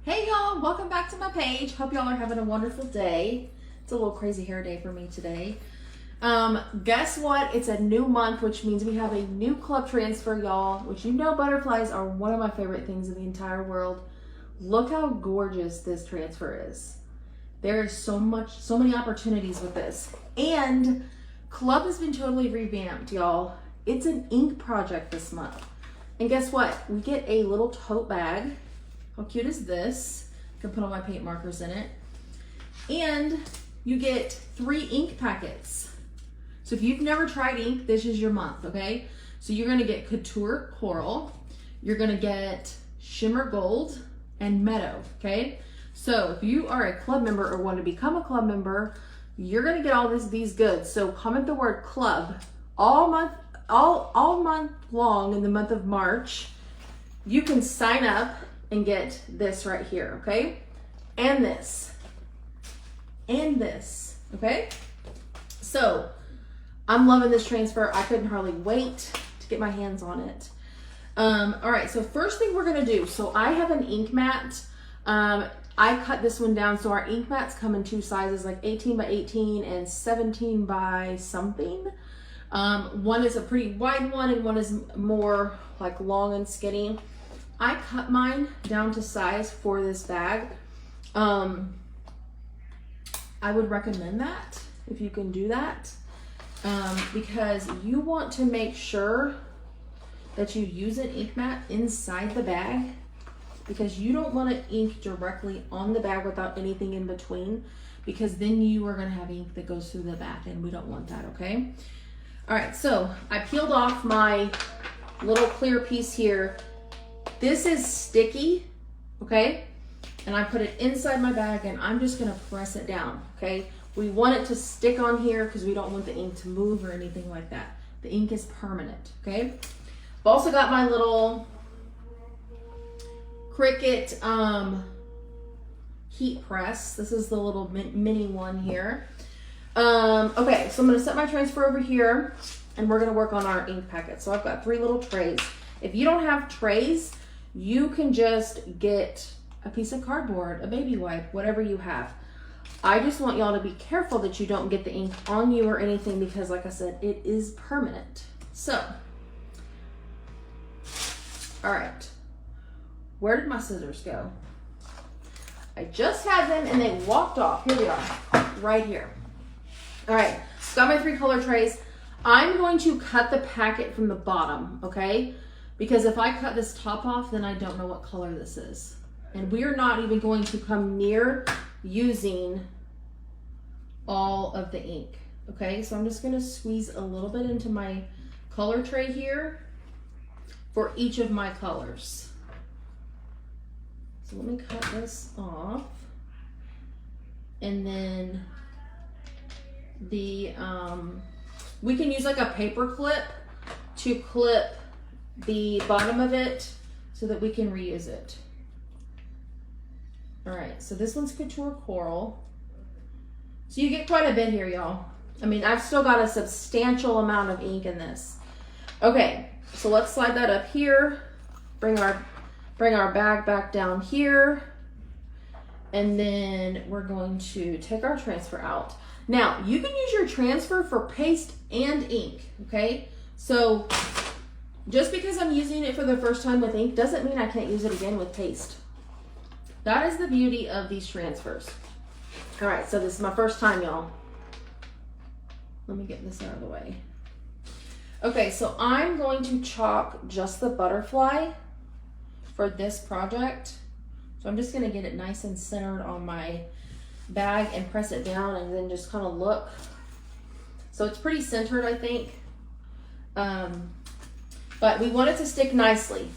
Hey y'all, welcome back to my page. Hope y'all are having a wonderful day. It's a little crazy hair day for me today. Guess what? It's a new month, which means we have a new club transfer, y'all, which you know butterflies are one of my favorite things in the entire world. Look how gorgeous this transfer is. There is so many opportunities with this. And club has been totally revamped, y'all. It's an ink project this month. And guess what? We get a little tote bag. How cute is this? I can put all my paint markers in it. And you get 3 ink packets. So if you've never tried ink, this is your month, okay? So you're gonna get Couture Coral, you're gonna get Shimmer Gold, and Meadow, okay? So if you are a club member or want to become a club member, you're gonna get all these goods. So comment the word club all month long in the month of March. You can sign up and get this right here, okay? And this, okay? So I'm loving this transfer. I couldn't hardly wait to get my hands on it. All right, so first thing we're gonna do, so I have an ink mat. I cut this one down, so our ink mats come in 2 sizes, like 18 by 18 and 17 by something. One is a pretty wide one and one is more like long and skinny. I cut mine down to size for this bag. I would recommend that if you can do that, because you want to make sure that you use an ink mat inside the bag, because you don't want to ink directly on the bag without anything in between, because then you are going to have ink that goes through the back and we don't want that, okay? All right, so I peeled off my little clear piece here. This is sticky, okay? And I put it inside my bag and I'm just gonna press it down, okay? We want it to stick on here because we don't want the ink to move or anything like that. The ink is permanent, okay? I've also got my little Cricut heat press. This is the little mini one here. Okay, so I'm gonna set my transfer over here and we're gonna work on our ink packet. So I've got 3 little trays. If you don't have trays, you can just get a piece of cardboard, a baby wipe, whatever you have. I just want y'all to be careful that you don't get the ink on you or anything, because like I said, it is permanent. So, all right, where did my scissors go? I just had them and they walked off. Here we are, right here. All right, got my 3 color trays. I'm going to cut the packet from the bottom, okay? Because if I cut this top off, then I don't know what color this is. And we're not even going to come near using all of the ink, okay? So I'm just gonna squeeze a little bit into my color tray here for each of my colors. So let me cut this off. And then the, we can use like a paper clip to clip the bottom of it so that we can reuse it. All right, so this one's Couture Coral. So you get quite a bit here, y'all. I mean, I've still got a substantial amount of ink in this. Okay, so let's slide that up here. Bring our bag back down here. And then we're going to take our transfer out. Now, you can use your transfer for paste and ink, okay? So just because I'm using it for the first time with ink doesn't mean I can't use it again with paste. That is the beauty of these transfers. All right, so this is my first time, y'all. Let me get this out of the way. Okay, so I'm going to chalk just the butterfly for this project. So I'm just gonna get it nice and centered on my bag and press it down and then just kind of look. So it's pretty centered, I think. But we want it to stick nicely.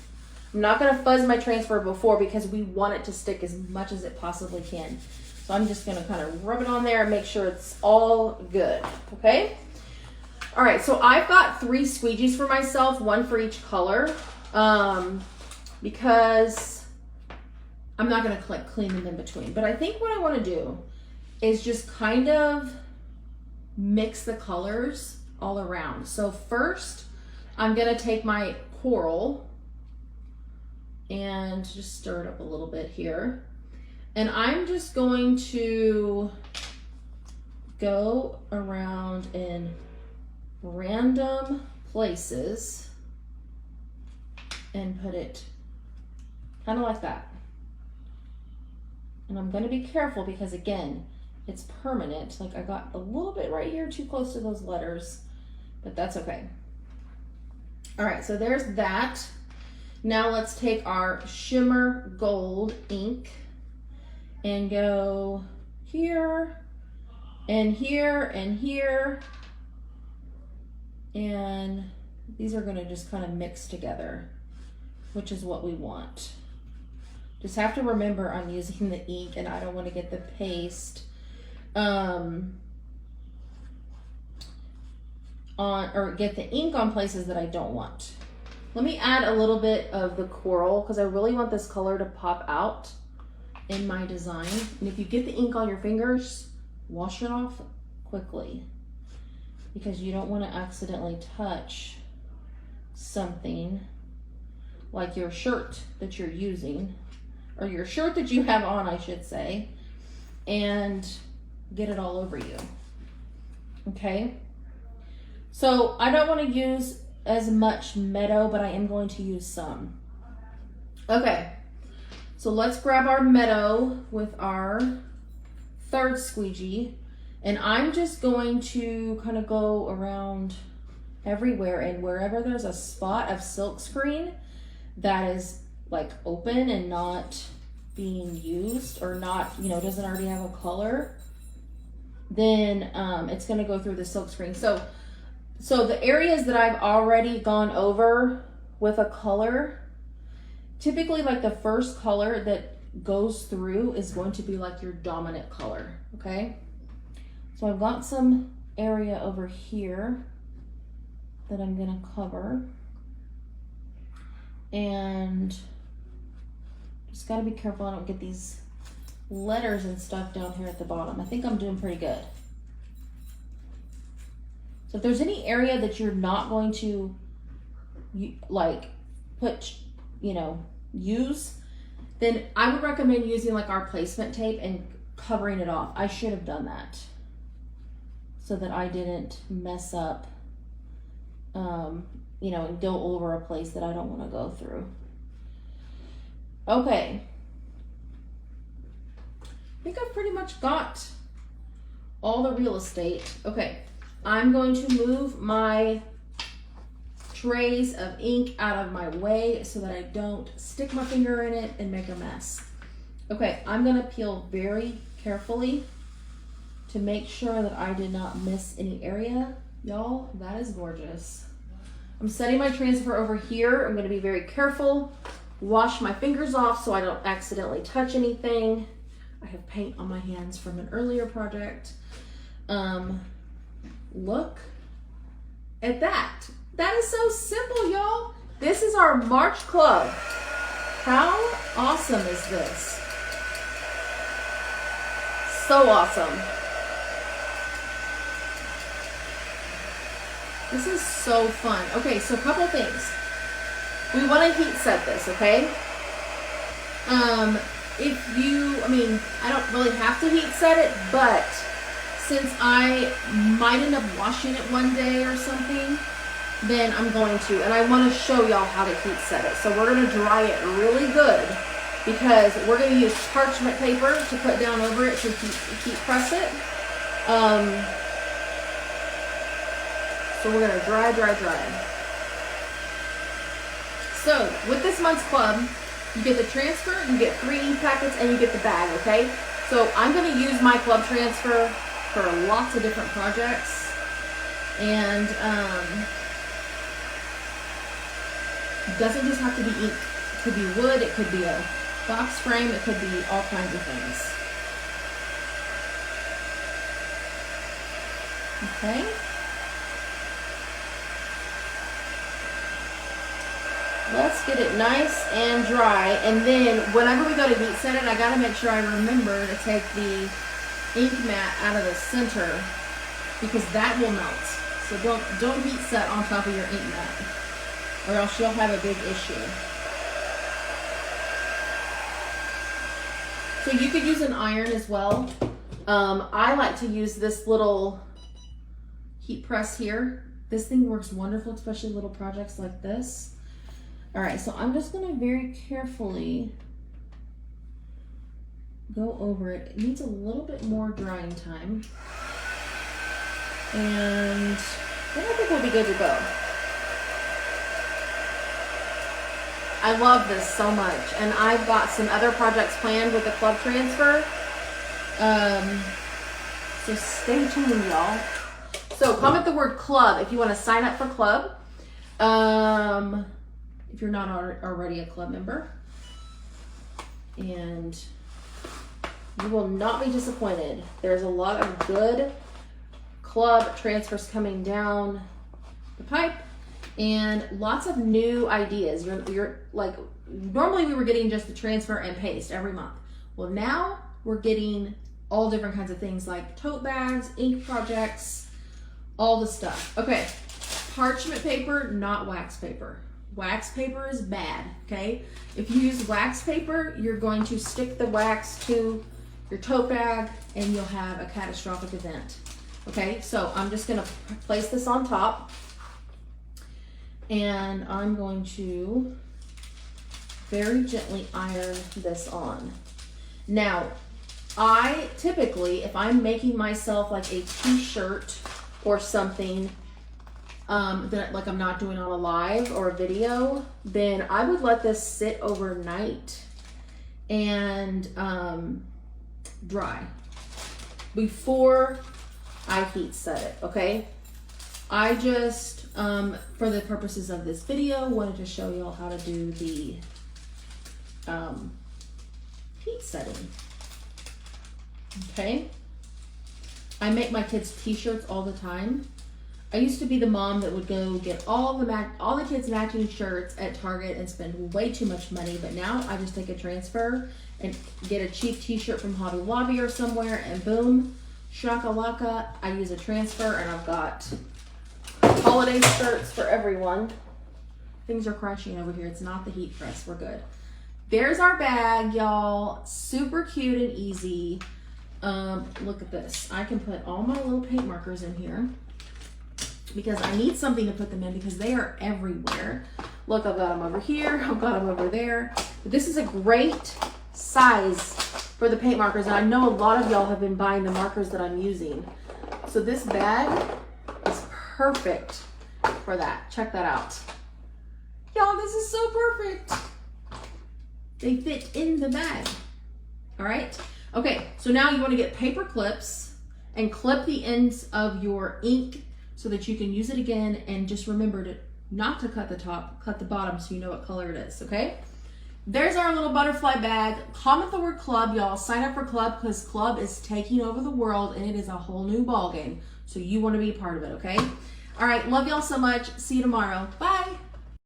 I'm not gonna fuzz my transfer before because we want it to stick as much as it possibly can. So I'm just gonna kind of rub it on there and make sure it's all good, okay? All right, so I've got 3 squeegees for myself, 1 for each color, because I'm not gonna clean them in between. But I think what I wanna do is just kind of mix the colors all around. So first, I'm gonna take my coral and just stir it up a little bit here. And I'm just going to go around in random places and put it kind of like that. And I'm going to be careful because, again, it's permanent. Like, I got a little bit right here too close to those letters, but that's okay. All right, so there's that. Now let's take our shimmer gold ink and go here and here and here. And these are gonna just kind of mix together, which is what we want. Just have to remember I'm using the ink and I don't want to get the paste or get the ink on places that I don't want. Let me add a little bit of the coral because I really want this color to pop out in my design. And if you get the ink on your fingers, wash it off quickly because you don't want to accidentally touch something like your shirt that you're using, or your shirt that you have on, I should say, and get it all over you. Okay? So I don't want to use as much meadow, but I am going to use some. Okay, so let's grab our meadow with our third squeegee, and I'm just going to kind of go around everywhere, and wherever there's a spot of silk screen that is like open and not being used, or not, you know, doesn't already have a color, then it's going to go through the silk screen. So the areas that I've already gone over with a color, typically like the first color that goes through is going to be like your dominant color, okay? So I've got some area over here that I'm gonna cover. And just gotta be careful I don't get these letters and stuff down here at the bottom. I think I'm doing pretty good. So if there's any area that you're not going to like put, you know, use, then I would recommend using like our placement tape and covering it off. I should have done that so that I didn't mess up, you know, and go over a place that I don't want to go through. Okay. I think I've pretty much got all the real estate. Okay. I'm going to move my trays of ink out of my way so that I don't stick my finger in it and make a mess. Okay, I'm gonna peel very carefully to make sure that I did not miss any area. Y'all, that is gorgeous. I'm setting my transfer over here. I'm gonna be very careful, wash my fingers off so I don't accidentally touch anything. I have paint on my hands from an earlier project. Look at that. That is so simple, y'all. This is our March Club. How awesome is this? So awesome. This is so fun. Okay, so a couple things. We want to heat set this, okay? If you, I mean, I don't really have to heat set it, but since I might end up washing it one day or something, then I'm going to. And I want to show y'all how to heat set it. So we're going to dry it really good because we're going to use parchment paper to put down over it to heat press it. So we're going to dry. So with this month's club, you get the transfer, you get 3 ink packets, and you get the bag, okay? So I'm going to use my club transfer for lots of different projects, and it doesn't just have to be ink. It could be wood, it could be a box frame, it could be all kinds of things. Okay. Let's get it nice and dry, and then whenever we go to heat set it, I gotta make sure I remember to take the ink mat out of the center because that will melt. So don't heat set on top of your ink mat, or else you'll have a big issue. So you could use an iron as well. I like to use this little heat press here. This thing works wonderful, especially little projects like this. All right, so I'm just gonna very carefully go over it. It needs a little bit more drying time. And then I think we'll be good to go. I love this so much. And I've got some other projects planned with the club transfer. So stay tuned, y'all. So comment the word club if you want to sign up for club. If you're not already a club member. And you will not be disappointed. There's a lot of good club transfers coming down the pipe and lots of new ideas. You're like, normally we were getting just the transfer and paste every month. Well, now we're getting all different kinds of things like tote bags, ink projects, all the stuff. Okay, parchment paper, not wax paper. Wax paper is bad, okay? If you use wax paper, you're going to stick the wax to your tote bag and you'll have a catastrophic event. Okay, so I'm just gonna place this on top and I'm going to very gently iron this on. Now, I typically, if I'm making myself like a t-shirt or something that like I'm not doing on a live or a video, then I would let this sit overnight and dry before I heat set it, okay? I just, for the purposes of this video, wanted to show y'all how to do the heat setting, okay? I make my kids t-shirts all the time. I used to be the mom that would go get all the kids matching shirts at Target and spend way too much money, but now I just take a transfer and get a cheap t-shirt from Hobby Lobby or somewhere and boom, shakalaka, I use a transfer and I've got holiday shirts for everyone. Things are crashing over here. It's not the heat press. We're good. There's our bag, y'all. Super cute and easy. Look at this. I can put all my little paint markers in here because I need something to put them in because they are everywhere. Look, I've got them over here. I've got them over there. But this is a great size for the paint markers. And I know a lot of y'all have been buying the markers that I'm using. So this bag is perfect for that. Check that out. Y'all, this is so perfect. They fit in the bag. All right. Okay, so now you want to get paper clips and clip the ends of your ink so that you can use it again, and just remember to not to cut the top, cut the bottom so you know what color it is, okay? There's our little butterfly bag. Comment the word club, y'all. Sign up for club because club is taking over the world and it is a whole new ball game. So you want to be a part of it, okay? All right, love y'all so much. See you tomorrow. Bye.